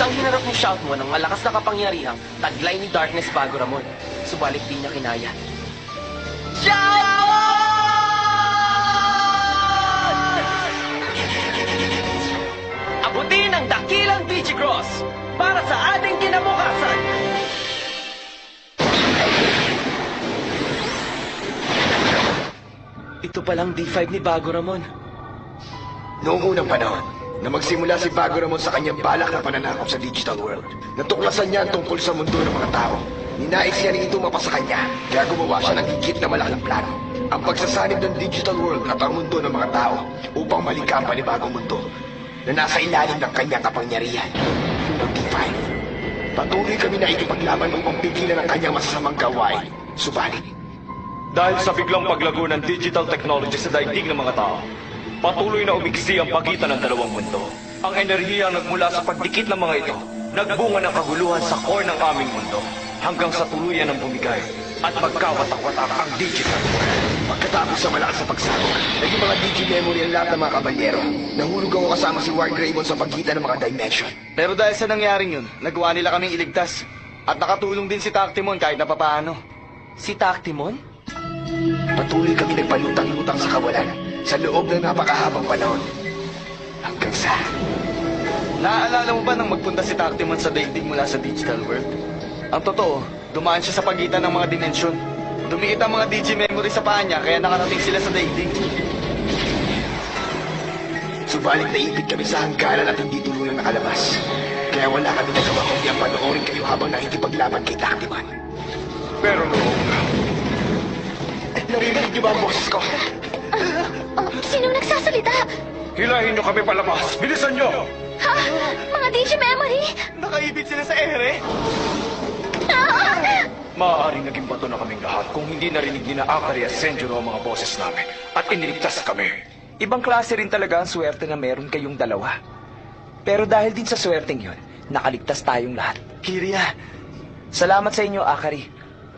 Kusang hinarap ni Shoutmon ang malakas na kapangyarihang taglay ni Darkness bago Ramon. Subalit di niya kinaya. Shoutmon! Abutin ang dakilang Digicross para sa ating kinabukasan! Ito palang D5 ni Bago Ramon. Noong unang panahon, na magsimula si Bago Ramon sa kanyang balak na pananakop sa digital world, natuklasan niya ang tungkol sa mundo ng mga tao. Ninais niya rin ito mapasa kanya, kaya gumawa siya ng higit na malaking plano. Ang pagsasanib ng digital world at ang mundo ng mga tao upang malikha ang panibagong mundo na nasa ilalim ng kanyang kapangyarihan. Ang D5. Patuloy kami na ikipaglaban upang pigilan ang kanyang masasamang gawain. Subalit, dahil sa biglang paglago ng digital technology sa daigdig ng mga tao, patuloy na umigsi ang pagitan ng dalawang mundo. Ang enerhiya nagmula sa pagdikit ng mga ito, nagbunga ng kaguluhan sa core ng aming mundo, hanggang sa tuluyan ng bumigay at magkawatak-watak ang digital world. pagkatapos sa malakas sa pagsabog, naging mga digi-memory ang lahat ng mga kabalyero. Nahulog ako kasama si Ward Raymond sa pagitan ng mga dimension. Pero dahil sa nangyaring yun, nagawa nila kaming iligtas. At nakatulong din si Tactimon kahit na papaano. Si Tactimon? Patuloy kami nagpalutang-lutang sa kawalan sa loob ng napakahabang panahon. Hanggang sa... Naaalala mo ba nang magpunta si Tactimon sa daigdig mula sa digital world? Ang totoo, dumaan siya sa pagitan ng mga dimensyon. Dumiit ang mga digi-memory sa paa niya kaya nakarating sila sa daigdig. Subalit naipit kami sa hangganan at hindi tuluyang nakalabas. Kaya wala kami nagawa kundi ang panoorin kayo habang nakikipaglaban kay Tactimon. Pero noong... Narinig niyo ba ang boses ko? Sinong nagsasalita? Hilahin niyo kami palabas! Bilisan niyo! Ha? Mga Digi-memory? Nakaibig sila sa ere? Maaaring naging bato na kaming lahat kung hindi narinig ni na Akari at Senjuro ang mga boses namin at iniligtas kami. Ibang klase rin talaga ang swerte na meron kayong dalawa. Pero dahil din sa swerteng yun, nakaligtas tayong lahat. Kiria, Salamat sa inyo, Akari.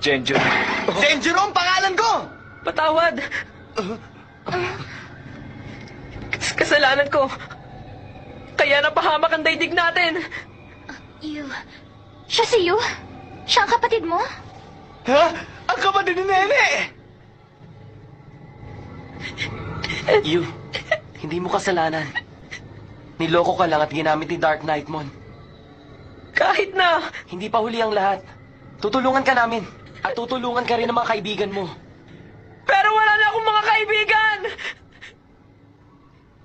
Senjuro. Senjuro ang pangalan ko! Patawad! Kasalanan ko. Kaya napahamak ang daigdig natin. Yu. Siya si Yu? Siya ang kapatid mo? Ha? Ang kapatid ni Nene! Yu, hindi mo kasalanan. Niloko ka lang at ginamit ni Dark Knightmon. Kahit na hindi pa huli ang lahat, tutulungan ka namin at tutulungan ka rin ng mga kaibigan mo. Pero wala na akong mga kaibigan!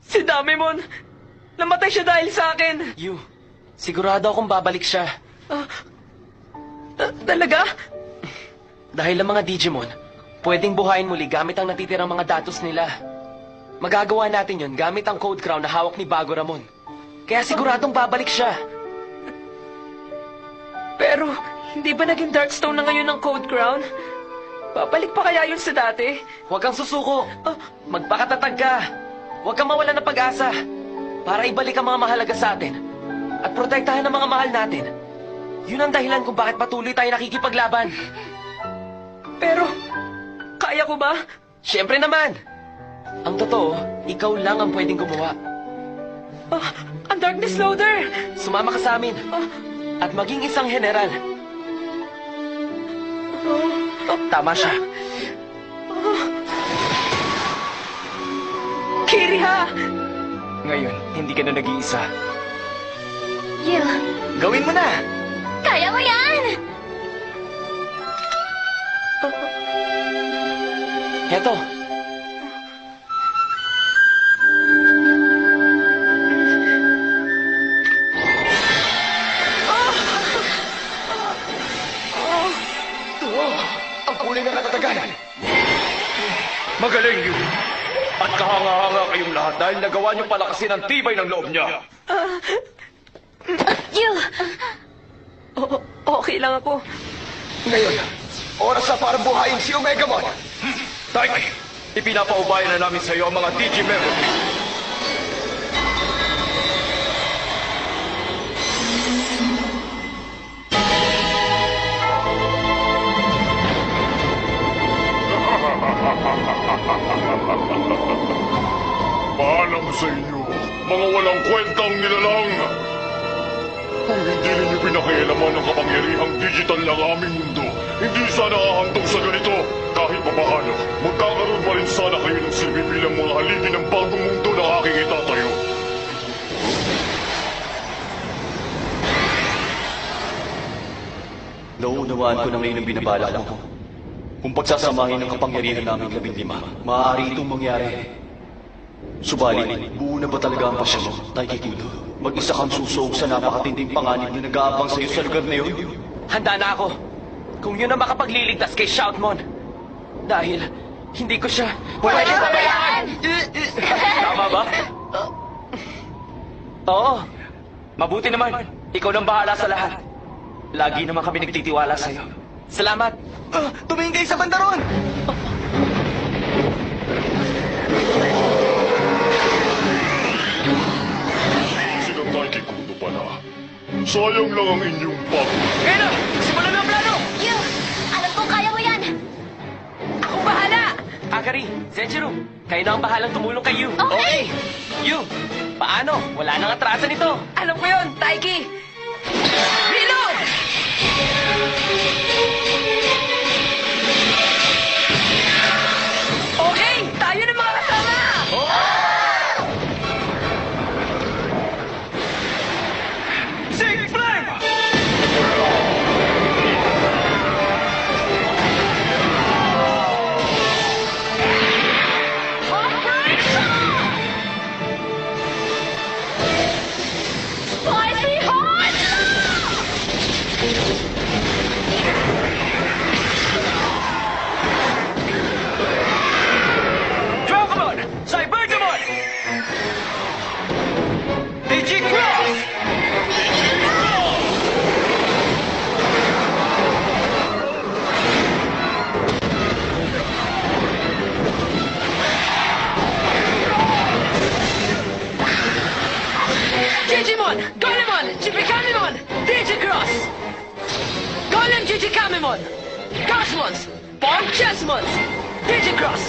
Si Damimon, namatay siya dahil sa akin. Yu, sigurado akong babalik siya. Talaga? Dahil ang mga Digimon, pwedeng buhayin muli gamit ang natitirang mga datos nila. Magagawa natin yun gamit ang Code Crown na hawak ni Bago Ramon. Kaya siguradong babalik siya. Pero, hindi ba naging Darkstone na ngayon ang Code Crown? Babalik pa kaya yun sa dati? Huwag kang susuko. Magpakatatag ka. Huwag kang mawala ng pag-asa. Para ibalik ang mga mahalaga sa atin. At protektahan ang mga mahal natin. Yun ang dahilan kung bakit patuloy tayo nakikipaglaban. Pero, kaya ko ba? Siyempre naman. Ang totoo, ikaw lang ang pwedeng gumawa. Ang Darkness Loader! Sumama ka sa amin. At maging isang general. Tama siya. Kiriha! Ngayon, hindi ka na nag-iisa. Yu. Gawin mo na! Kaya mo yan! Heto. Ang kulay ng katatagan! Magaling yun! At kahanga-hanga kayong lahat dahil nagawa niyo palakasin ang tibay ng loob niya. Yu. Okay lang ako. Ngayon, oras na para buhayin si Omegamon! Taiki, ipinapaubayan na namin sa iyo ang mga Digi-memory. Paalam sa inyo, mga walang kwentang nilalang! pinakialaman ng kapangyarihang digital ng aming mundo. Hindi sana hahantong sa ganito. Kahit papaano, magkakaroon pa rin sana kayo ng silbi bilang mga haligi ng bagong mundo na aking itatayo. Nauunawaan ko na ngayon ang binabalak mo. Kung pagsasamahin ng kapangyarihan namin 15, maaari itong mangyari. Subalit, buo na ba talaga ang pasya mo, Taiki Kudo? Mag-isa kang susuog sa napakatinding panganib na nag-aabang sa'yo sa lugar na yun? Handa na ako. Kung yun ang makapagliligtas kay Shoutmon. Dahil hindi ko siya pwede pabayaan. Tama ba? Oo. Mabuti naman. Ikaw nang bahala sa lahat. Lagi naman kami nagtitiwala sa'yo. Salamat. Tumingin kayo sa bandaron! Sila Taiki Kudo pala. Sayang lang ang inyong pagod. Ngayon na! Simulan na ang plano! You! Alam kong kaya mo yan! Ako bahala! Akari, Zenjiro, kayo na ang bahalang tumulong kay Yu. Okay. Yu, paano? Wala nang atrasan ito. Alam ko yun, Taiki! Reload! Okay, tayo na mga kasama! Six Flame! Spicy hot! Dragonmon! Cybergemon! Digicross! Digimon! Golemon! Chipikamimon! Digicross! Golem Gigikamimon! Cosmons! Bomb Chessmons! Digicross!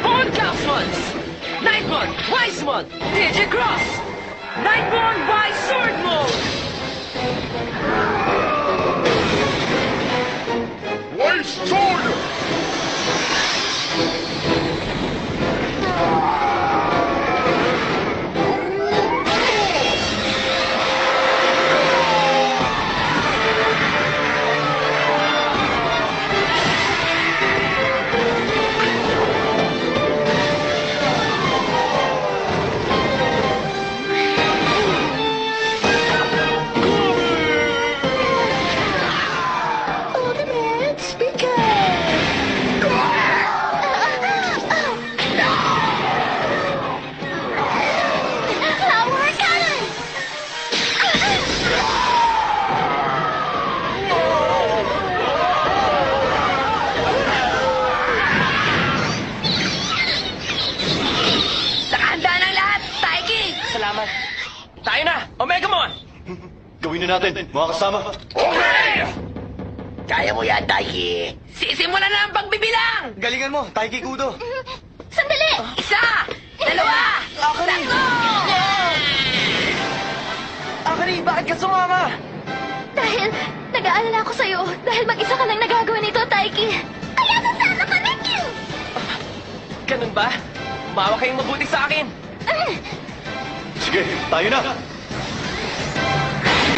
Bone Calfmons! Nightmon! Weissmon! Digicross! Nightmon Wise Sword Mode! Wise Sword! Ultimate Speaker! Power Cannon! Nakahanda na ang lahat, Taiki! Salamat. Tayo na! Omegamon! Gawin na natin, mga kasama. Kaya mo yan, Taiki. Sisimulan na ang pagbibilang! Galingan mo, Taiki Kudo. Sandali! Isa! Dalawa! Tatlo! Akari, bakit ka sumama? Dahil nag-aalala ako sa'yo. Dahil mag-isa ka lang nagagawa nito, Taiki. Kaya sasama ka na, Q! Ganun ba? Umawa kayong mabuti sa akin. Sige, tayo na.